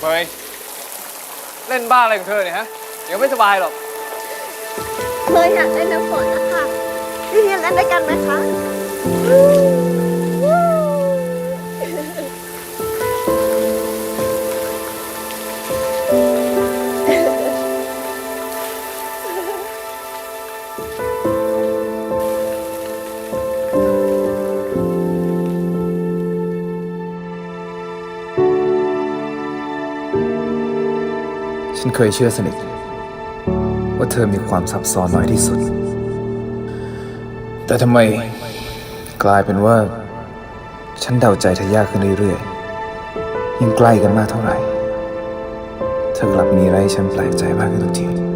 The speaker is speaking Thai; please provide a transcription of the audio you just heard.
เฮ้ยเล่นบ้าอะไรของเธอเนี่ยฮะเดี๋ยวไม่สบายหรอกเคยอยากเล่นน้ำฝนนะคะพี่เล่นด้วยกันไหมคะฉันเคยเชื่อสนิทว่าเธอมีความซับซ้อนน้อยที่สุดแต่ทำไมกลายเป็นว่าฉันเดาใจเธอยากขึ้นเรื่อยๆยิ่งใกล้กันมากเท่าไหร่เธอกลับมีอะไรให้ฉันแปลกใจมากขึ้นทุกที